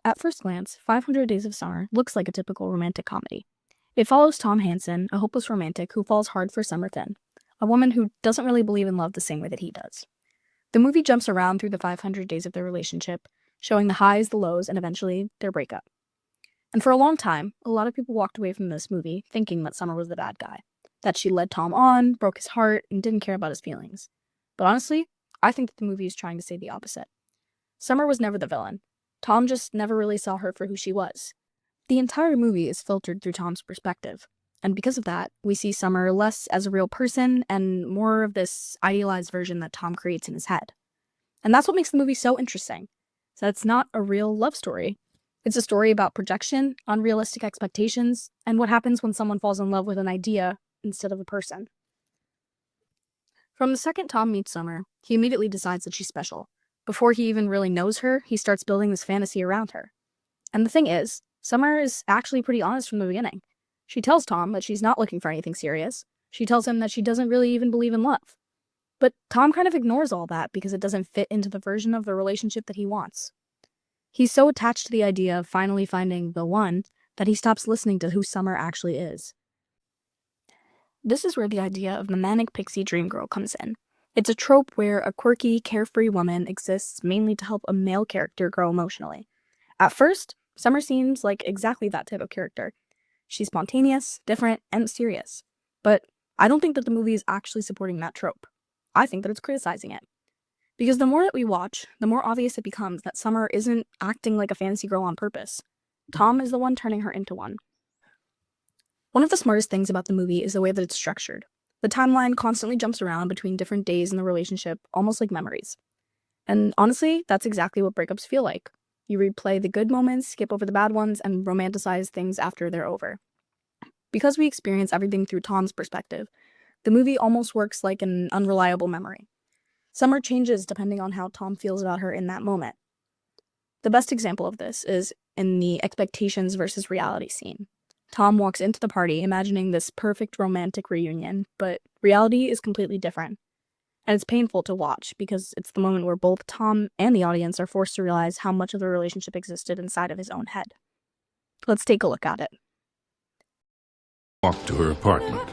At first glance, 500 Days of Summer looks like a typical romantic comedy. It follows Tom Hansen, a hopeless romantic who falls hard for Summer Thin, a woman who doesn't really believe in love the same way that he does. The movie jumps around through the 500 days of their relationship, showing the highs, the lows, and eventually their breakup. And for a long time, a lot of people walked away from this movie thinking that Summer was the bad guy, that she led Tom on, broke his heart, and didn't care about his feelings. But honestly, I think that the movie is trying to say the opposite. Summer was never the villain. Tom just never really saw her for who she was. The entire movie is filtered through Tom's perspective, and because of that, we see Summer less as a real person and more of this idealized version that Tom creates in his head. And that's what makes the movie so interesting. So it's not a real love story. It's a story about projection, unrealistic expectations, and what happens when someone falls in love with an idea instead of a person. From the second Tom meets Summer, he immediately decides that she's special. Before he even really knows her, he starts building this fantasy around her. And the thing is, Summer is actually pretty honest from the beginning. She tells Tom that she's not looking for anything serious. She tells him that she doesn't really even believe in love. But Tom kind of ignores all that because it doesn't fit into the version of the relationship that he wants. He's so attached to the idea of finally finding the one that he stops listening to who Summer actually is. This is where the idea of the manic pixie dream girl comes in. It's a trope where a quirky, carefree woman exists mainly to help a male character grow emotionally. At first, Summer seems like exactly that type of character. She's spontaneous, different, and mysterious. But I don't think that the movie is actually supporting that trope. I think that it's criticizing it. Because the more that we watch, the more obvious it becomes that Summer isn't acting like a fantasy girl on purpose. Tom is the one turning her into one. One of the smartest things about the movie is the way that it's structured. The timeline constantly jumps around between different days in the relationship, almost like memories. And honestly, that's exactly what breakups feel like. You replay the good moments, skip over the bad ones, and romanticize things after they're over. Because we experience everything through Tom's perspective, the movie almost works like an unreliable memory. Summer changes depending on how Tom feels about her in that moment. The best example of this is in the expectations versus reality scene. Tom walks into the party imagining this perfect romantic reunion, but reality is completely different. And it's painful to watch because it's the moment where both Tom and the audience are forced to realize how much of the relationship existed inside of his own head. Let's take a look at it. Walked to her apartment,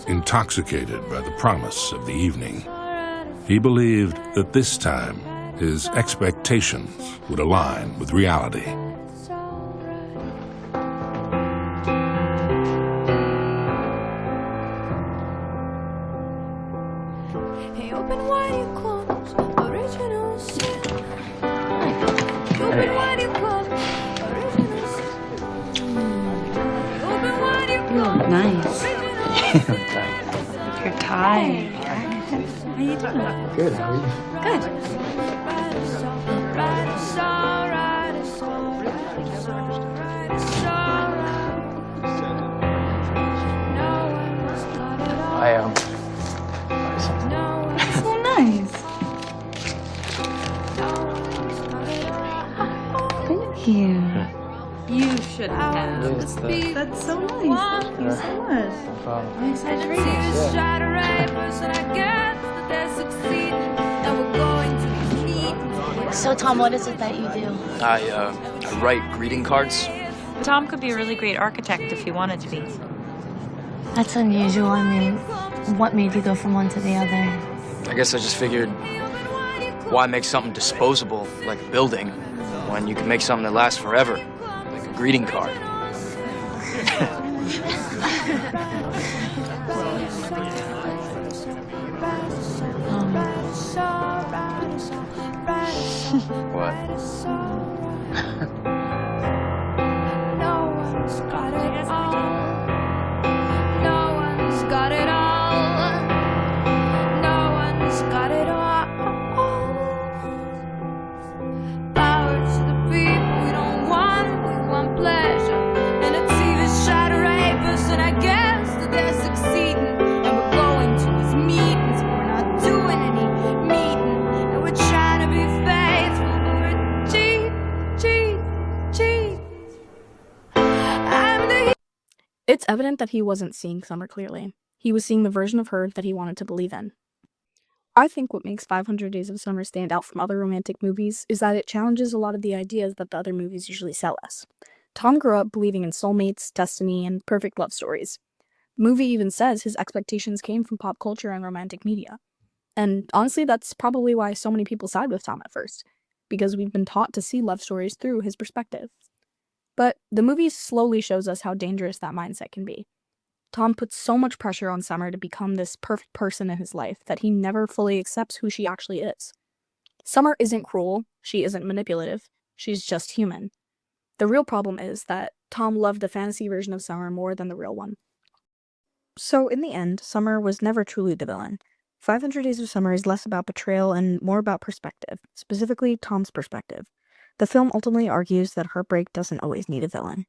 intoxicated by the promise of the evening. He believed that this time his expectations would align with reality. Open wide your corners, original sin. Open wide your corners, original sin. Open wide your corners. You look nice. original You're tired. How you doing? Good, how are you? Good. I So nice. Thank you. You should have. Yes, That's so nice. Thank you so much. no problem. I'm excited to read it. So, Tom, what is it that you do? I write greeting cards. Tom could be a really great architect if he wanted to be. That's unusual. I mean, what made you go from one to the other? I guess I just figured, why make something disposable, like a building, when you can make something that lasts forever, like a greeting card? What? It's evident that he wasn't seeing Summer clearly. He was seeing the version of her that he wanted to believe in. I think what makes 500 Days of Summer stand out from other romantic movies is that it challenges a lot of the ideas that the other movies usually sell us. Tom grew up believing in soulmates, destiny, and perfect love stories. The movie even says his expectations came from pop culture and romantic media. And honestly, that's probably why so many people side with Tom at first, because we've been taught to see love stories through his perspective. But the movie slowly shows us how dangerous that mindset can be. Tom puts so much pressure on Summer to become this perfect person in his life that he never fully accepts who she actually is. Summer isn't cruel, she isn't manipulative, she's just human. The real problem is that Tom loved the fantasy version of Summer more than the real one. So, in the end, Summer was never truly the villain. 500 Days of Summer is less about betrayal and more about perspective, specifically Tom's perspective. The film ultimately argues that heartbreak doesn't always need a villain.